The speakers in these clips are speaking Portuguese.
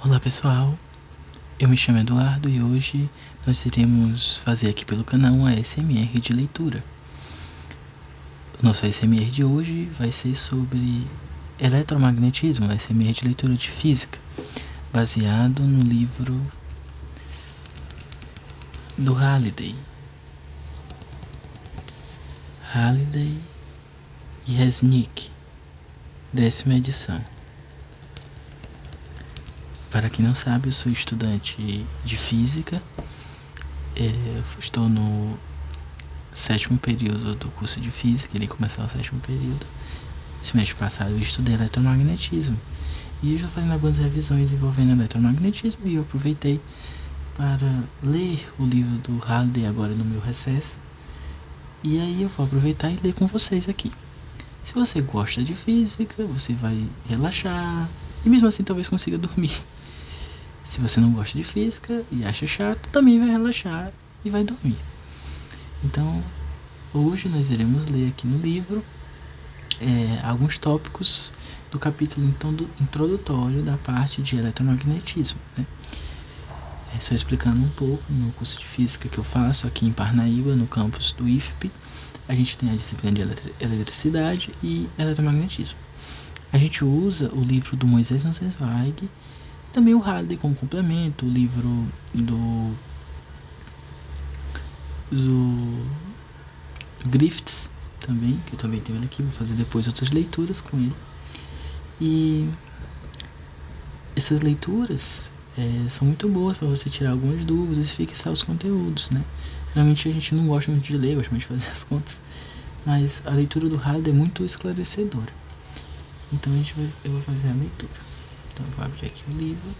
Olá pessoal, eu me chamo Eduardo e hoje nós iremos fazer aqui pelo canal uma ASMR de leitura. O nosso ASMR de hoje vai ser sobre eletromagnetismo, ASMR de leitura de física, baseado no livro do Halliday e Resnick, 10ª edição. Para quem não sabe, eu sou estudante de física, estou no 7º período do curso de física, irei começar o 7º período. Esse mês passado eu estudei eletromagnetismo e eu já fazendo algumas revisões envolvendo eletromagnetismo e eu aproveitei para ler o livro do Halliday agora no meu recesso. E aí eu vou aproveitar e ler com vocês aqui. Se você gosta de física, você vai relaxar e mesmo assim talvez consiga dormir. Se você não gosta de física e acha chato, também vai relaxar e vai dormir. Então, hoje nós iremos ler aqui no livro alguns tópicos do capítulo introdutório da parte de eletromagnetismo, né? Só explicando um pouco, no curso de física que eu faço aqui em Parnaíba, no campus do IFP, a gente tem a disciplina de eletricidade e eletromagnetismo. A gente usa o livro do Moisés Nussweig, também o Halliday como complemento, o livro do Griffiths também, que eu também tenho ele aqui, vou fazer depois outras leituras com ele. E essas leituras são muito boas para você tirar algumas dúvidas e fixar os conteúdos, né? Realmente a gente não gosta muito de ler, gosta muito de fazer as contas, mas a leitura do Halliday é muito esclarecedora. Então eu vou fazer a leitura. Então eu vou abrir aqui o livro.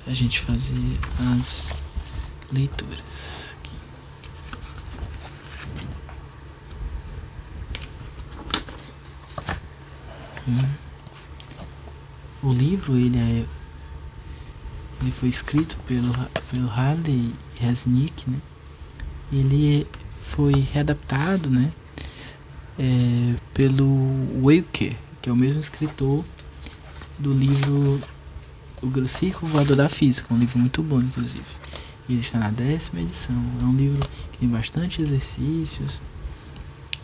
A gente fazer as leituras aqui. O livro ele foi escrito pelo Halliday e Resnick, né? Ele foi readaptado, né? Pelo Walker, que é o mesmo escritor do livro O Círculo Voador da Física, um livro muito bom, inclusive. E ele está na 10ª edição. É um livro que tem bastante exercícios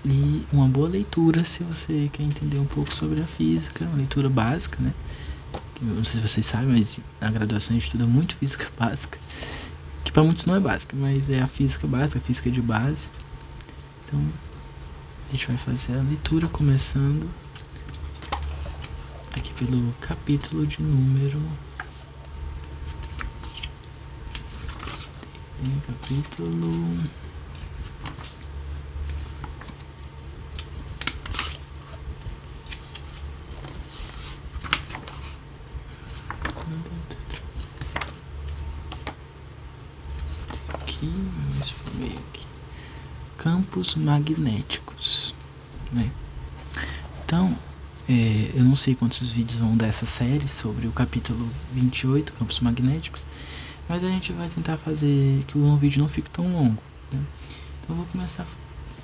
e uma boa leitura se você quer entender um pouco sobre a física, uma leitura básica, né? Não sei se vocês sabem, mas na graduação a gente estuda muito física básica, que para muitos não é básica, mas é a física básica, a física de base. Então a gente vai fazer a leitura começando aqui pelo capítulo de número. Capítulo. Aqui, vamos para o meio aqui. Campos magnéticos, né? Então, eu não sei quantos vídeos vão dessa série sobre o capítulo 28, campos magnéticos, mas a gente vai tentar fazer que um vídeo não fique tão longo, né? Então eu vou começar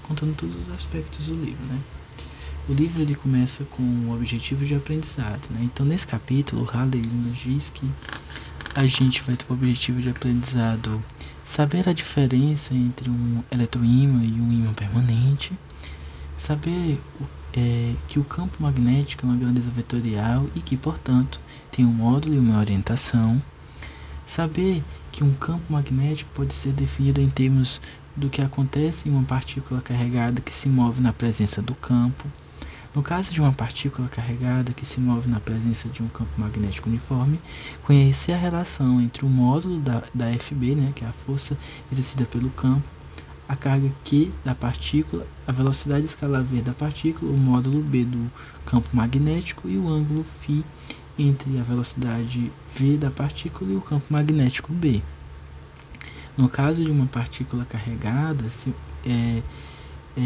contando todos os aspectos do livro, né? O livro ele começa com o objetivo de aprendizado, né? Então nesse capítulo o Halliday nos diz que a gente vai ter o objetivo de aprendizado saber a diferença entre um eletroímã e um ímã permanente, saber que o campo magnético é uma grandeza vetorial e que, portanto, tem um módulo e uma orientação. Saber que um campo magnético pode ser definido em termos do que acontece em uma partícula carregada que se move na presença do campo. No caso de uma partícula carregada que se move na presença de um campo magnético uniforme, conhecer a relação entre o módulo da FB, né, que é a força exercida pelo campo, a carga Q da partícula, a velocidade escalar V da partícula, o módulo B do campo magnético e o ângulo φ entre a velocidade V da partícula e o campo magnético B. No caso de uma partícula carregada,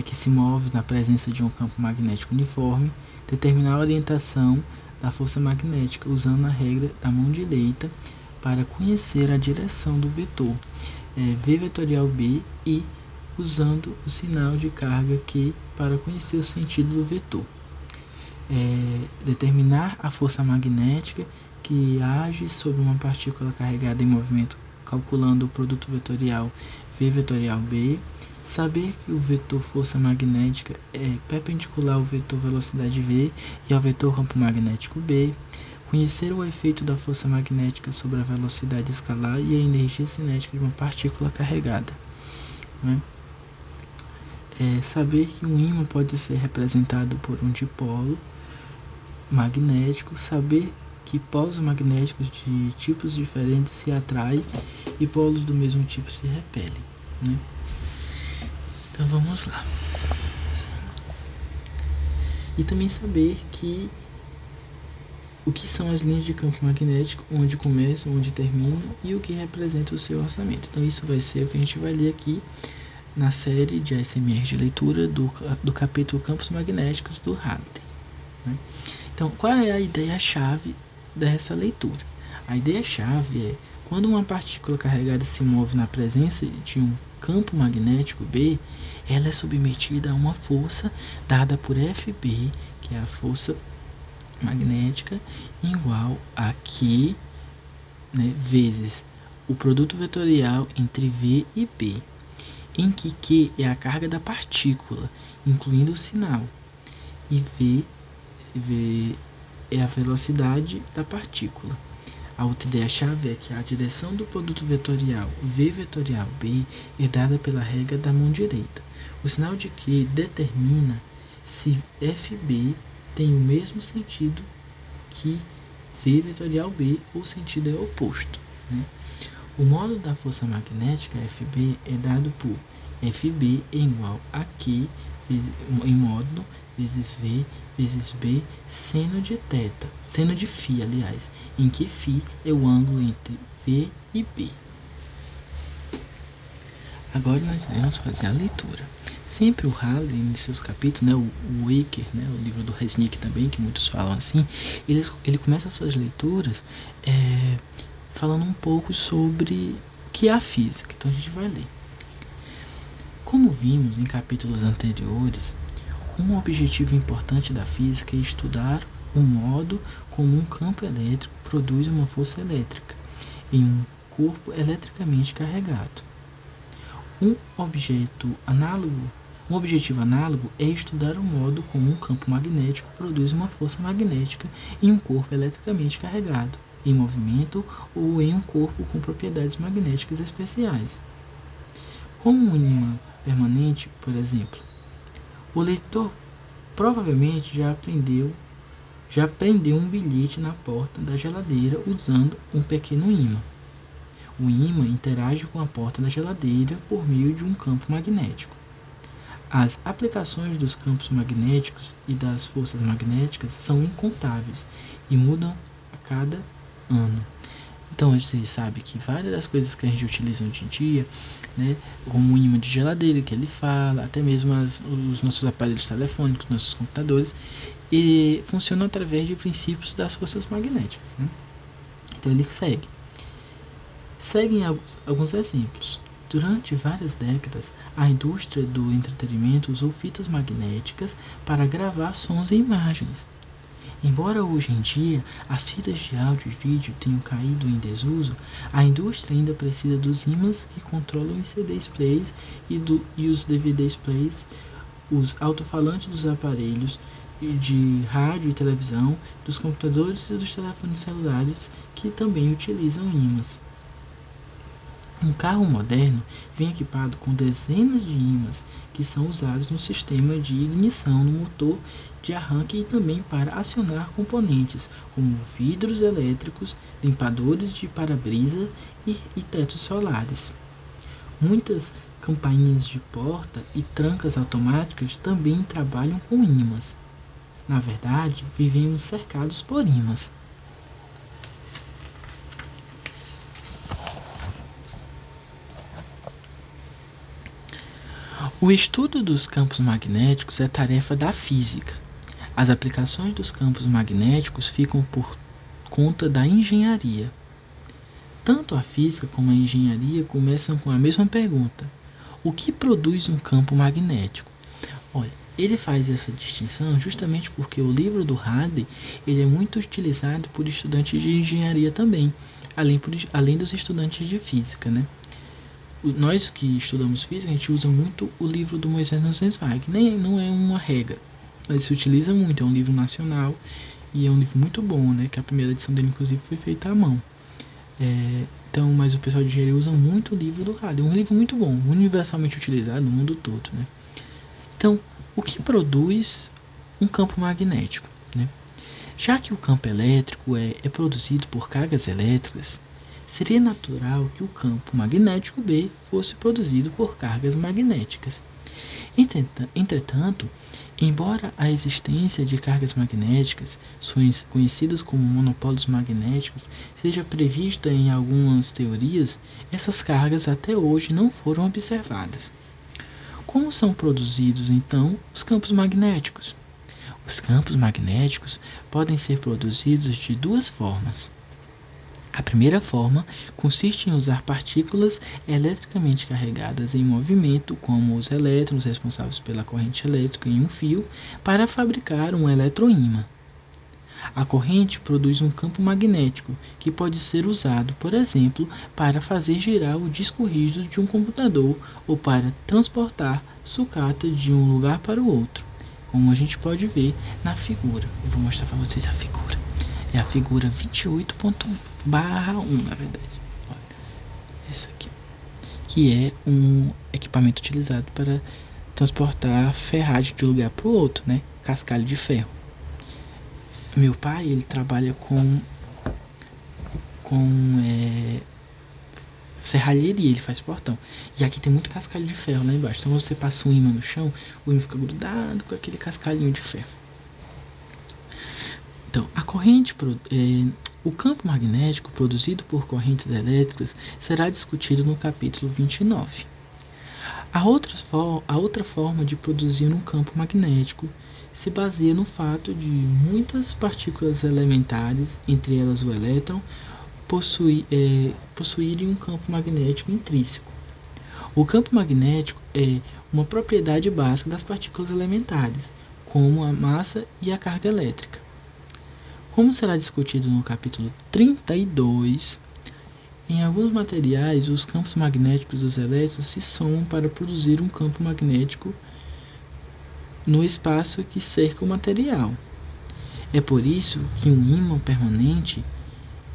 que se move na presença de um campo magnético uniforme, determinar a orientação da força magnética, usando a regra da mão direita para conhecer a direção do vetor V vetorial B e usando o sinal de carga Q para conhecer o sentido do vetor. Determinar a força magnética que age sobre uma partícula carregada em movimento calculando o produto vetorial V vetorial B, saber que o vetor força magnética é perpendicular ao vetor velocidade V e ao vetor campo magnético B, conhecer o efeito da força magnética sobre a velocidade escalar e a energia cinética de uma partícula carregada. Saber que um ímã pode ser representado por um dipolo magnético, saber que polos magnéticos de tipos diferentes se atraem e polos do mesmo tipo se repelem. Então vamos lá. E também saber o que são as linhas de campo magnético, onde começam, onde terminam e o que representa o seu orçamento. Então isso vai ser o que a gente vai ler aqui na série de ASMR de leitura do capítulo Campos Magnéticos do Hadley. Então, qual é a ideia-chave dessa leitura? A ideia-chave é, quando uma partícula carregada se move na presença de um campo magnético B, ela é submetida a uma força dada por Fb, que é a força magnética, igual a Q, vezes o produto vetorial entre V e B, em que Q é a carga da partícula, incluindo o sinal, e V é a velocidade da partícula. A outra ideia-chave é que a direção do produto vetorial V vetorial B é dada pela regra da mão direita. O sinal de Q determina se Fb tem o mesmo sentido que V vetorial B ou o sentido é oposto. O módulo da força magnética Fb é dado por Fb é igual a Q em módulo vezes V vezes B seno de θ, seno de φ, aliás, em que φ é o ângulo entre V e B. Agora nós iremos fazer a leitura. Sempre o Hadley, em seus capítulos, o Waker, o livro do Resnick também, que muitos falam assim, ele começa as suas leituras falando um pouco sobre o que é a física. Então a gente vai ler. Como vimos em capítulos anteriores, um objetivo importante da física é estudar o modo como um campo elétrico produz uma força elétrica em um corpo eletricamente carregado. Um objetivo análogo é estudar o modo como um campo magnético produz uma força magnética em um corpo eletricamente carregado, em movimento ou em um corpo com propriedades magnéticas especiais. Como um ímã permanente, por exemplo, o leitor provavelmente já prendeu um bilhete na porta da geladeira usando um pequeno ímã. O ímã interage com a porta da geladeira por meio de um campo magnético. As aplicações dos campos magnéticos e das forças magnéticas são incontáveis e mudam a cada ano. Então, a gente sabe que várias das coisas que a gente utiliza hoje em dia, como o ímã de geladeira que ele fala, até mesmo os nossos aparelhos telefônicos, nossos computadores, e funcionam através de princípios das forças magnéticas. Então, ele seguem alguns exemplos. Durante várias décadas, a indústria do entretenimento usou fitas magnéticas para gravar sons e imagens. Embora hoje em dia as fitas de áudio e vídeo tenham caído em desuso, a indústria ainda precisa dos ímãs que controlam os CDs players e os DVDs players, os alto-falantes dos aparelhos de rádio e televisão, dos computadores e dos telefones celulares que também utilizam ímãs. Um carro moderno vem equipado com dezenas de ímãs que são usados no sistema de ignição no motor de arranque e também para acionar componentes como vidros elétricos, limpadores de para-brisa e tetos solares. Muitas campainhas de porta e trancas automáticas também trabalham com ímãs. Na verdade, vivemos cercados por ímãs. O estudo dos campos magnéticos é tarefa da física. As aplicações dos campos magnéticos ficam por conta da engenharia. Tanto a física como a engenharia começam com a mesma pergunta: o que produz um campo magnético? Olha, ele faz essa distinção justamente porque o livro do Hadley ele é muito utilizado por estudantes de engenharia também, além dos estudantes de física, né? Nós que estudamos física, a gente usa muito o livro do Moisés Nussensweig, não é uma regra, mas se utiliza muito, é um livro nacional e é um livro muito bom, né? Que a primeira edição dele, inclusive, foi feita à mão. Então, mas o pessoal de engenharia usa muito o livro do Hadley, um livro muito bom, universalmente utilizado no mundo todo, né? Então, o que produz um campo magnético, né? Já que o campo elétrico é produzido por cargas elétricas, seria natural que o campo magnético B fosse produzido por cargas magnéticas. Entretanto, embora a existência de cargas magnéticas, conhecidas como monopólios magnéticos, seja prevista em algumas teorias, essas cargas até hoje não foram observadas. Como são produzidos, então, os campos magnéticos? Os campos magnéticos podem ser produzidos de duas formas. A primeira forma consiste em usar partículas eletricamente carregadas em movimento, como os elétrons responsáveis pela corrente elétrica em um fio, para fabricar um eletroímã. A corrente produz um campo magnético que pode ser usado, por exemplo, para fazer girar o disco rígido de um computador ou para transportar sucata de um lugar para o outro, como a gente pode ver na figura. Eu vou mostrar para vocês a figura. É a figura 28.1, na verdade. Olha, essa aqui, que é um equipamento utilizado para transportar ferragem de um lugar para o outro, né? Cascalho de ferro. Meu pai, ele trabalha com serralheria, ele faz portão. E aqui tem muito cascalho de ferro lá embaixo. Então você passa um ímã no chão, o ímã fica grudado com aquele cascalhinho de ferro. Então, o campo magnético produzido por correntes elétricas será discutido no capítulo 29. A outra forma de produzir um campo magnético se baseia no fato de muitas partículas elementares, entre elas o elétron, possuírem um campo magnético intrínseco. O campo magnético é uma propriedade básica das partículas elementares, como a massa e a carga elétrica. Como será discutido no capítulo 32, em alguns materiais, os campos magnéticos dos elétrons se somam para produzir um campo magnético no espaço que cerca o material. É por isso que um ímã permanente,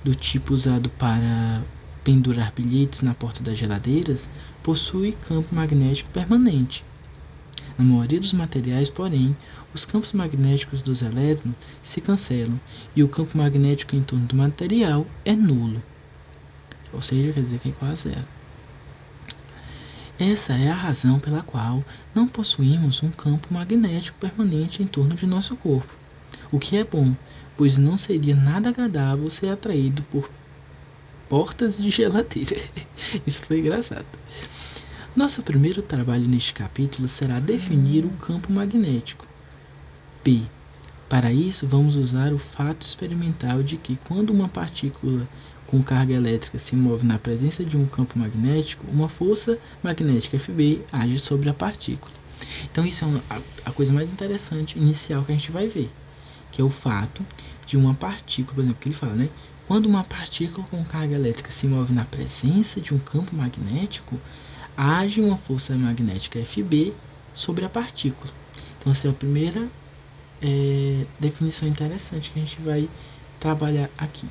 do tipo usado para pendurar bilhetes na porta das geladeiras, possui campo magnético permanente. Na maioria dos materiais, porém, os campos magnéticos dos elétrons se cancelam e o campo magnético em torno do material é nulo. Ou seja, quer dizer que é igual a zero. Essa é a razão pela qual não possuímos um campo magnético permanente em torno de nosso corpo. O que é bom, pois não seria nada agradável ser atraído por portas de geladeira. Isso foi engraçado. Nosso primeiro trabalho neste capítulo será definir o campo magnético, P. Para isso, vamos usar o fato experimental de que quando uma partícula com carga elétrica se move na presença de um campo magnético, uma força magnética Fb age sobre a partícula. Então isso é a coisa mais interessante inicial que a gente vai ver, que é o fato de uma partícula, por exemplo, que ele fala, né? Quando uma partícula com carga elétrica se move na presença de um campo magnético, age uma força magnética Fb sobre a partícula. Então essa é a primeira definição interessante que a gente vai trabalhar aqui.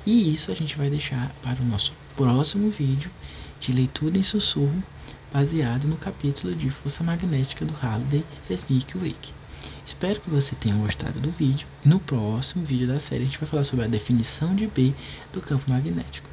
E isso a gente vai deixar para o nosso próximo vídeo de leitura em sussurro, baseado no capítulo de força magnética do Halliday, Resnick e Wake. Espero que você tenha gostado do vídeo. E no próximo vídeo da série a gente vai falar sobre a definição de B do campo magnético.